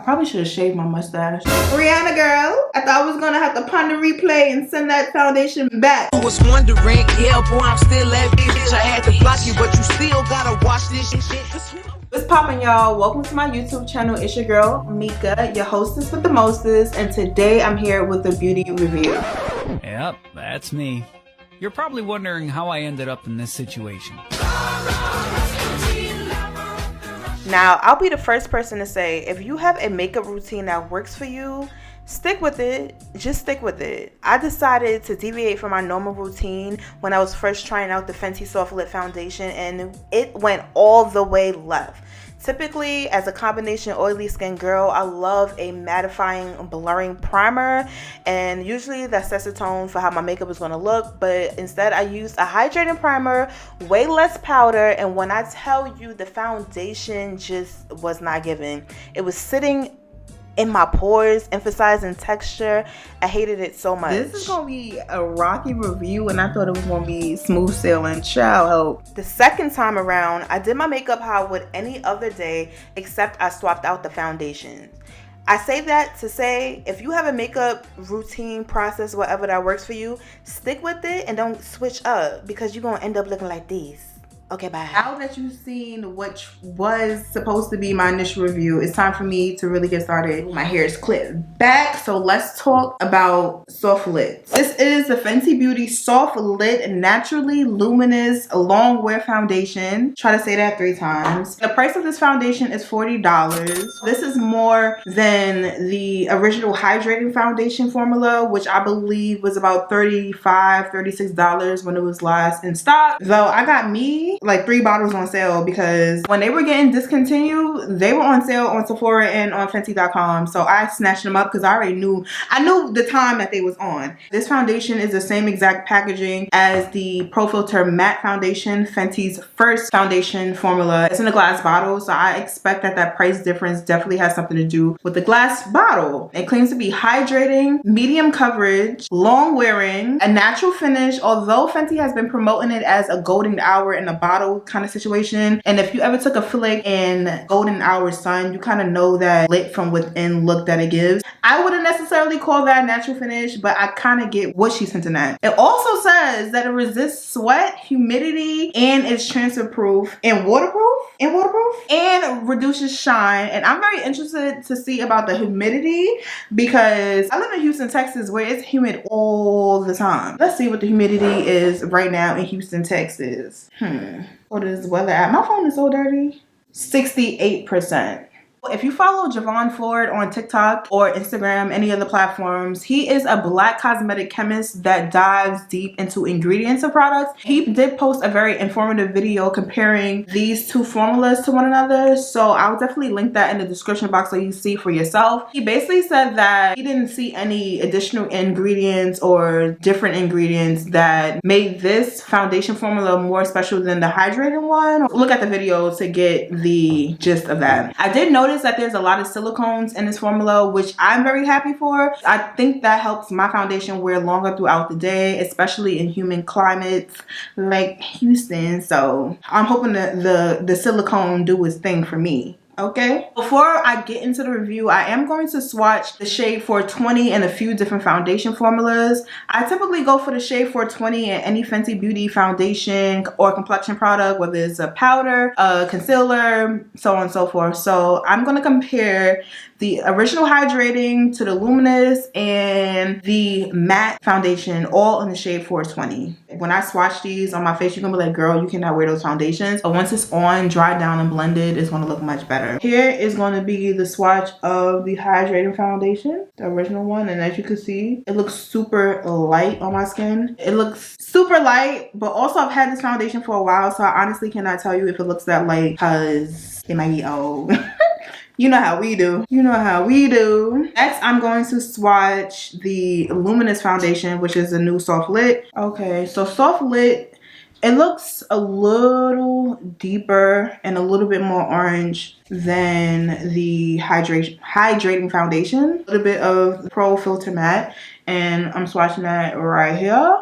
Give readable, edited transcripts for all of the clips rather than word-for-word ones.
probably should have shaved my mustache. Rihanna girl, I thought I was gonna have to pun the replay and send that foundation back. I was wondering, yeah, boy, I'm still that bitch. I had to block you, but you still gotta watch this shit. What's poppin', y'all? Welcome to my YouTube channel. It's your girl, Mika, your hostess with the mostest, and today I'm here with a beauty review. Yep, that's me. You're probably wondering how I ended up in this situation. Now, I'll be the first person to say, if you have a makeup routine that works for you, stick with it. Just stick with it. I decided to deviate from my normal routine when I was first trying out the Fenty Soft Lit Foundation, and it went all the way left. Typically, as a combination oily skin girl, I love a mattifying, blurring primer, and usually that sets the tone for how my makeup is going to look, but instead I used a hydrating primer, way less powder, and when I tell you the foundation just was not giving. It was sitting in my pores, emphasizing texture. I hated it so much. This is gonna be a rocky review, and I thought it was gonna be smooth sailing. Child help. The second time around, I did my makeup how I would any other day, except I swapped out the foundation. I say that to say, if you have a makeup routine, process, whatever that works for you, stick with it and don't switch up, because you're gonna end up looking like this. Okay, bye. Now that you've seen what was supposed to be my initial review, it's time for me to really get started. My hair is clipped back, so let's talk about Soft Lit. This is the Fenty Beauty Soft Lit Naturally Luminous Long Wear Foundation. Try to say that 3 times. The price of this foundation is $40. This is more than the original hydrating foundation formula, which I believe was about $35, $36 when it was last in stock. Though I got me like 3 bottles on sale, because when they were getting discontinued, they were on sale on Sephora and on Fenty.com. So I snatched them up because I knew the time that they was on. This foundation is the same exact packaging as the Pro Filter Matte Foundation, Fenty's first foundation formula. It's in a glass bottle, so I expect that price difference definitely has something to do with the glass bottle. It claims to be hydrating, medium coverage, long wearing, a natural finish, although Fenty has been promoting it as a golden hour in a bottle kind of situation. And if you ever took a flick in golden hour sun, you kind of know that lit from within look that it gives. I wouldn't necessarily call that natural finish, but I kind of get what she's hinting at. It also says that it resists sweat, humidity, and it's transfer proof and waterproof and reduces shine. And I'm very interested to see about the humidity, because I live in Houston, Texas, where it's humid all the time. Let's see what the humidity is right now in Houston, Texas. What is the weather at? My phone is so dirty. 68%. If you follow Javon Ford on TikTok or Instagram, any other platforms, he is a Black cosmetic chemist that dives deep into ingredients of products. He did post a very informative video comparing these 2 formulas to one another, so I'll definitely link that in the description box so you see for yourself. He basically said that he didn't see any additional ingredients or different ingredients that made this foundation formula more special than the hydrating one. Look at the video to get the gist of that. I did notice that there's a lot of silicones in this formula, which I'm very happy for. I think that helps my foundation wear longer throughout the day, especially in humid climates like Houston. So I'm hoping that the silicone do its thing for me. Okay, before I get into the review, I am going to swatch the shade 420 and a few different foundation formulas. I typically go for the shade 420 in any Fenty Beauty foundation or complexion product, whether it's a powder, a concealer, so on and so forth. So I'm going to compare the original hydrating to the luminous and the matte foundation, all in the shade 420. When I swatch these on my face, you're gonna be like, girl, you cannot wear those foundations. But once it's on, dried down and blended, it's gonna look much better. Here is going to be the swatch of the hydrating foundation, the original one, and as you can see, it looks super light on my skin. It looks super light, but also I've had this foundation for a while, so I honestly cannot tell you if it looks that light because it might be old. You know how we do. You know how we do. Next, I'm going to swatch the Luminous foundation, which is the new Soft Lit. Okay, so Soft Lit, it looks a little deeper and a little bit more orange than the hydrating foundation. A little bit of Pro Filter Matte, and I'm swatching that right here.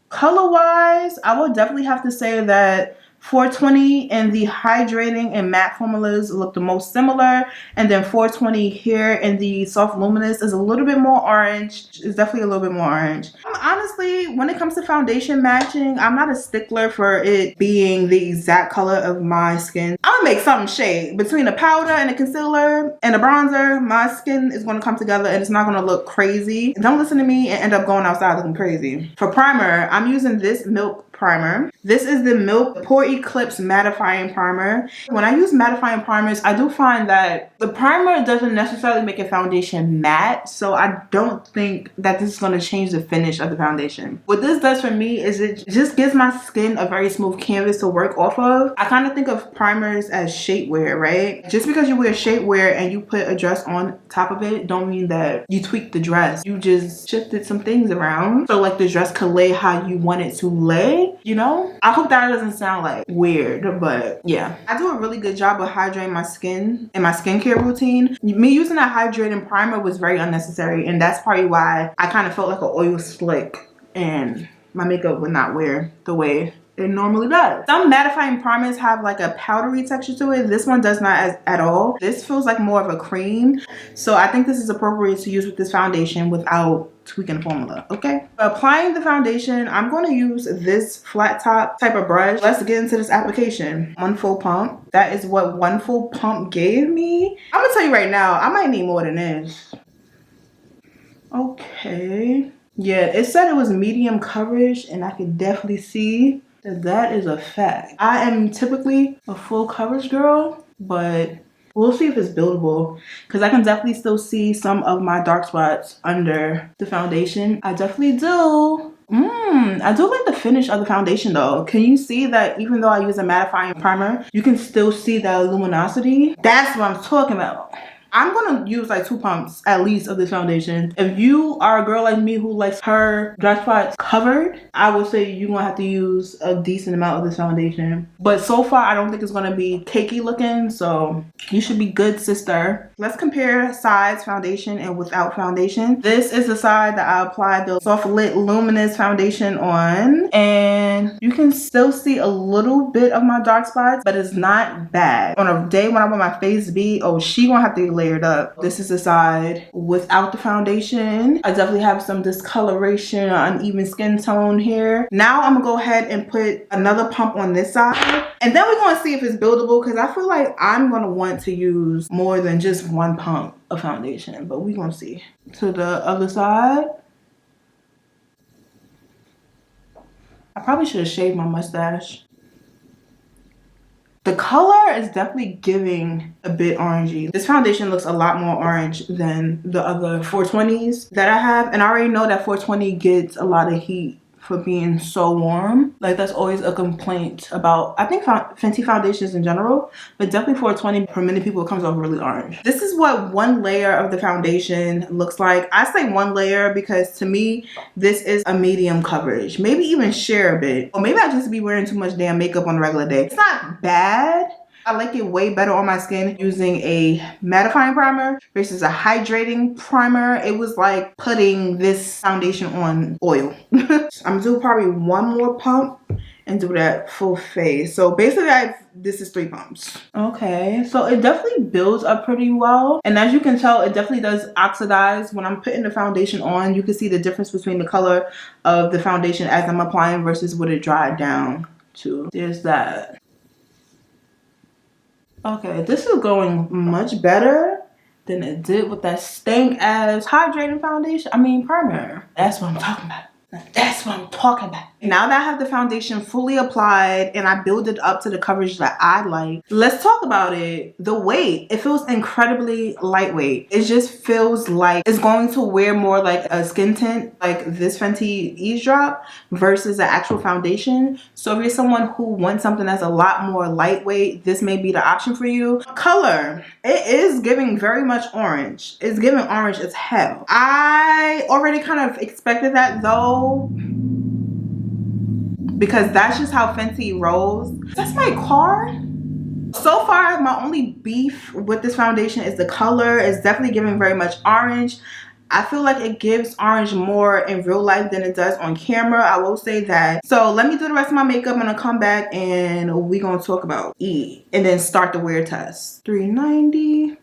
Color-wise, I would definitely have to say that 420 and the Hydrating and Matte formulas look the most similar, and then 420 here in the Soft Luminous is a little bit more orange. It's definitely a little bit more orange. Honestly, when it comes to foundation matching, I'm not a stickler for it being the exact color of my skin. I'm gonna make something shade between a powder and a concealer and a bronzer. My skin is gonna come together and it's not gonna look crazy. Don't listen to me and end up going outside looking crazy. For primer, I'm using this Milk primer. This is the Milk Pore Eclipse mattifying primer. When I use mattifying primers, I do find that the primer doesn't necessarily make a foundation matte, so I don't think that this is going to change the finish of the foundation. What this does for me is it just gives my skin a very smooth canvas to work off of. I kind of think of primers as shapewear, right? Just because you wear shapewear and you put a dress on top of it don't mean that you tweak the dress. You just shifted some things around so like the dress could lay how you want it to lay. You know, I hope that doesn't sound like weird, but yeah, I do a really good job of hydrating my skin in my skincare routine. Me using that hydrating primer was very unnecessary, and that's probably why I kind of felt like an oil slick and my makeup would not wear the way it normally does. Some mattifying primers have like a powdery texture to it. This one does not at all. This feels like more of a cream, so I think this is appropriate to use with this foundation without tweaking the formula. Okay, applying the foundation, I'm going to use this flat top type of brush. Let's get into this application. One full pump. That is what one full pump gave me. I'm gonna tell you right now, I might need more than this. Okay, yeah, it said it was medium coverage, and I could definitely see that is a fact. I am typically a full coverage girl, but we'll see if it's buildable, because I can definitely still see some of my dark spots under the foundation. I definitely do. I do like the finish of the foundation though. Can you see that even though I use a mattifying primer, you can still see that luminosity? That's what I'm talking about. I'm gonna use like 2 pumps at least of this foundation. If you are a girl like me who likes her dark spots covered, I would say you're gonna have to use a decent amount of this foundation. But so far, I don't think it's gonna be cakey looking, so you should be good, sister. Let's compare sides foundation and without foundation. This is the side that I applied the Soft Lit Luminous foundation on, and you can still see a little bit of my dark spots, but it's not bad. On a day when I want my face beat, oh, she gonna have to layered up. This is the side without the foundation. I definitely have some discoloration or uneven skin tone here. Now I'm gonna go ahead and put another pump on this side, and then we're gonna see if it's buildable, because I feel like I'm gonna want to use more than just 1 pump of foundation, but we're gonna see. To the other side. I probably should have shaved my mustache. The color is definitely giving a bit orangey. This foundation looks a lot more orange than the other 420s that I have. And I already know that 420 gets a lot of heat for being so warm. Like that's always a complaint about, I think, Fenty foundations in general, but definitely 420 for many people it comes off really orange. This is what 1 layer of the foundation looks like. I say 1 layer because to me this is a medium coverage, maybe even share a bit, or maybe I just be wearing too much damn makeup on a regular day. It's not bad. I like it way better on my skin using a mattifying primer versus a hydrating primer. It was like putting this foundation on oil. I'm gonna do probably 1 more pump and do that full face. So basically this is 3 pumps. Okay, so it definitely builds up pretty well. And as you can tell, it definitely does oxidize. When I'm putting the foundation on, you can see the difference between the color of the foundation as I'm applying versus what it dried down to. There's that. Okay, this is going much better than it did with that stank ass hydrating foundation. I mean primer. That's what I'm talking about. That's what I'm talking about. Now that I have the foundation fully applied and I build it up to the coverage that I like, let's talk about it. The weight, it feels incredibly lightweight. It just feels like it's going to wear more like a skin tint, like this Fenty Eavesdrop versus the actual foundation. So if you're someone who wants something that's a lot more lightweight, this may be the option for you. Color, it is giving very much orange. It's giving orange as hell. I already kind of expected that though, because that's just how Fenty rolls. That's my car. So far, my only beef with this foundation is the color. It's definitely giving very much orange. I feel like it gives orange more in real life than it does on camera. I will say that. So let me do the rest of my makeup. I'm gonna come back and we gonna talk about E and then start the wear test. 390.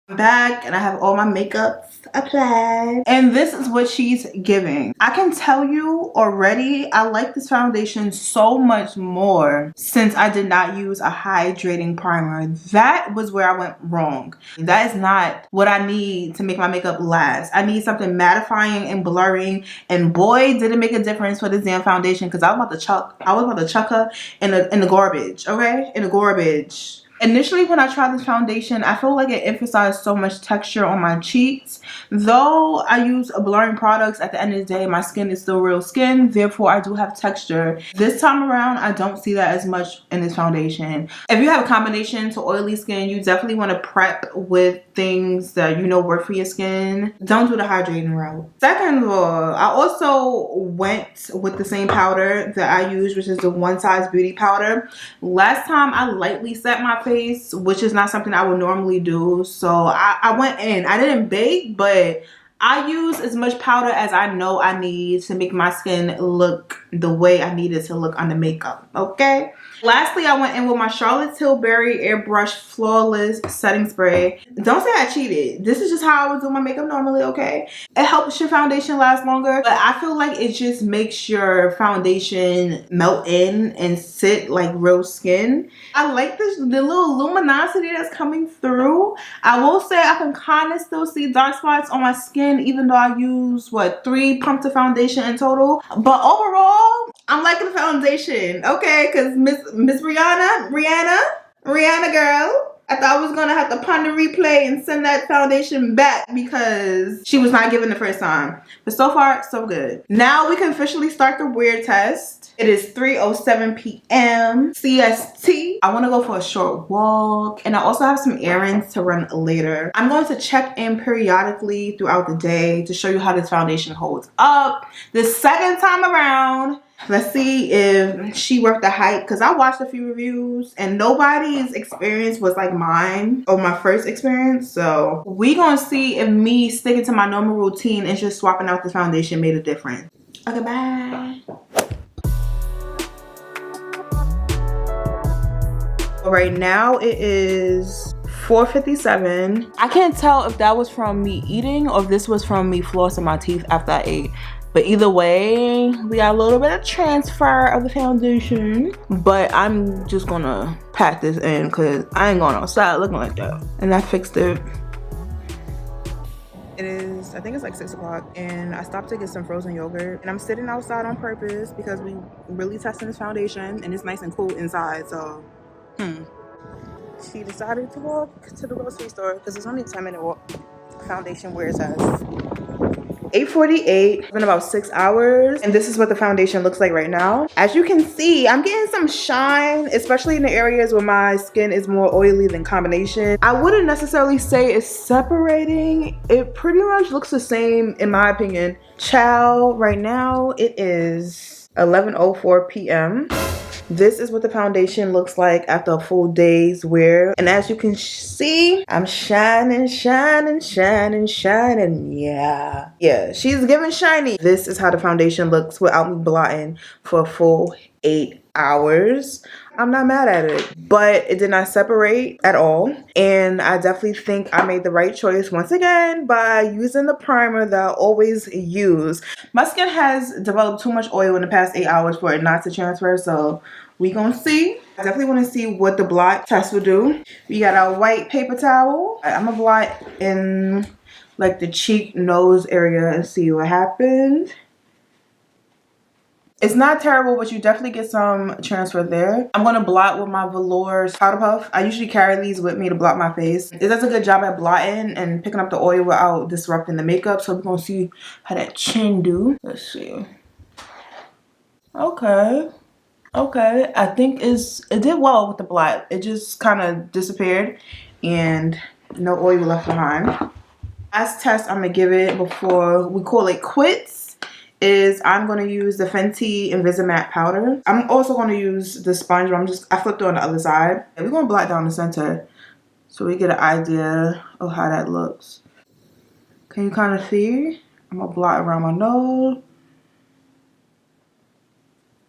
Back and I have all my makeup applied and this is what she's giving. I can tell you already I like this foundation so much more since I did not use a hydrating primer. That was where I went wrong. That is not what I need to make my makeup last. I need something mattifying and blurring, and boy did it make a difference for this damn foundation because I was about to chuck her in the garbage. Okay, in the garbage. Initially, when I tried this foundation, I feel like it emphasized so much texture on my cheeks. Though I use blurring products, at the end of the day, my skin is still real skin. Therefore, I do have texture. This time around, I don't see that as much in this foundation. If you have a combination to oily skin, you definitely want to prep with things that you know work for your skin. Don't do the hydrating route. Second of all, I also went with the same powder that I use, which is the One Size Beauty powder. Last time, I lightly set my face, which is not something I would normally do, so I went in. I didn't bake, but I use as much powder as I know I need to make my skin look the way I need it to look under makeup. Okay, lastly, I went in with my Charlotte Tilbury Airbrush Flawless Setting Spray. Don't say I cheated. This is just how I would do my makeup normally. Okay, it helps your foundation last longer, but I feel like it just makes your foundation melt in and sit like real skin. I like this, the little luminosity that's coming through. I will say I can kind of still see dark spots on my skin, even though I use what, 3 pumps of foundation in total. But overall, I'm liking the foundation. Okay, because Miss Rihanna girl, I thought I was gonna have to ponder replay and send that foundation back because she was not given the first time. But so far, so good. Now we can officially start the wear test. It is 3:07 p.m. CST. I want to go for a short walk, and I also have some errands to run later. I'm going to check in periodically throughout the day to show you how this foundation holds up. The second time around, let's see if she worked the hype, because I watched a few reviews and nobody's experience was like mine or my first experience. So we gonna see if me sticking to my normal routine and just swapping out this foundation made a difference. Okay, bye. Right now it is 4:57. I can't tell if that was from me eating or if this was from me flossing my teeth after I ate. But either way, we got a little bit of transfer of the foundation. But I'm just gonna pack this in because I ain't going outside looking like that. And I fixed it. It is, I think it's like 6 o'clock, and I stopped to get some frozen yogurt. And I'm sitting outside on purpose because we really testing this foundation and it's nice and cool inside, so. She decided to walk to the grocery store because it's only a 10-minute walk. Foundation wear test. 8:48. It's been about 6 hours, and this is what the foundation looks like right now. As you can see, I'm getting some shine, especially in the areas where my skin is more oily than combination. I wouldn't necessarily say it's separating. It pretty much looks the same in my opinion. Ciao, right now it is 11:04 p.m. This is what the foundation looks like after a full day's wear. And as you can see, I'm shining, shining, shining, shining. Yeah. Yeah, she's giving shiny. This is how the foundation looks without me blotting for a full 8 hours. I'm not mad at it, but it did not separate at all. And I definitely think I made the right choice once again by using the primer that I always use. My skin has developed too much oil in the past 8 hours for it not to transfer, so we gonna see. I definitely want to see what the blot test will do. We got our white paper towel. I'm gonna blot in like the cheek, nose area and see what happens. It's not terrible, but you definitely get some transfer there. I'm gonna blot with my Velour Powder Puff. I usually carry these with me to blot my face. It does a good job at blotting and picking up the oil without disrupting the makeup. So we're gonna see how that chin do. Let's see. Okay. Okay, I think it did well with the blot. It just kind of disappeared and no oil left behind. Last test I'm gonna give it before we call it quits is I'm gonna use the Fenty Invisimatte powder. I'm also gonna use the sponge, but I flipped it on the other side. And we're gonna blot down the center so we get an idea of how that looks. Can you kind of see? I'm gonna blot around my nose.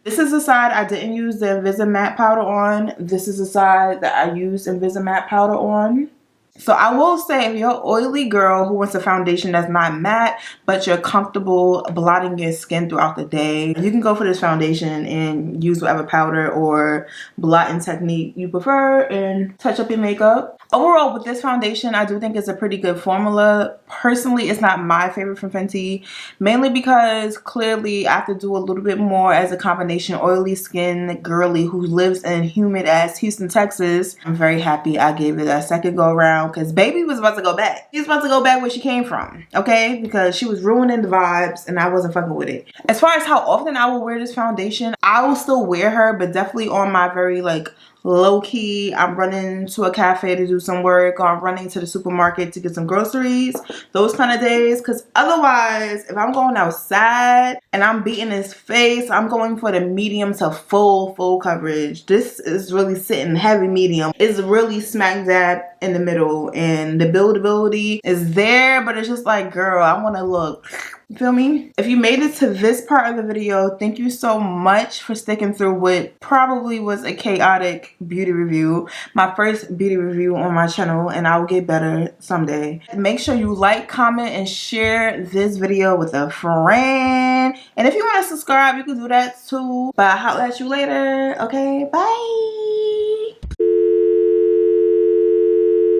This is the side I didn't use the Invisimatte powder on. This is the side that I used Invisimatte powder on. So I will say, if you're an oily girl who wants a foundation that's not matte, but you're comfortable blotting your skin throughout the day, you can go for this foundation and use whatever powder or blotting technique you prefer and touch up your makeup. Overall, with this foundation, I do think it's a pretty good formula. Personally, it's not my favorite from Fenty, mainly because clearly I have to do a little bit more as a combination oily skin girly who lives in humid ass Houston, Texas. I'm very happy I gave it a second go around because baby was about to go back. She was about to go back where she came from, okay? Because she was ruining the vibes and I wasn't fucking with it. As far as how often I will wear this foundation, I will still wear her, but definitely on my very like low-key, I'm running to a cafe to do some work, or I'm running to the supermarket to get some groceries, those kind of days. Because otherwise, if I'm going outside and I'm beating his face, I'm going for the medium to full coverage. This is really sitting heavy medium. It's really smack dab in the middle, and the buildability is there, but it's just like, girl, I want to look. You feel me? If you made it to this part of the video, thank you so much for sticking through what probably was a chaotic beauty review. My first beauty review on my channel, and I will get better someday. Make sure you like, comment, and share this video with a friend. And if you want to subscribe, you can do that too. But I'll holler at you later. Okay, bye.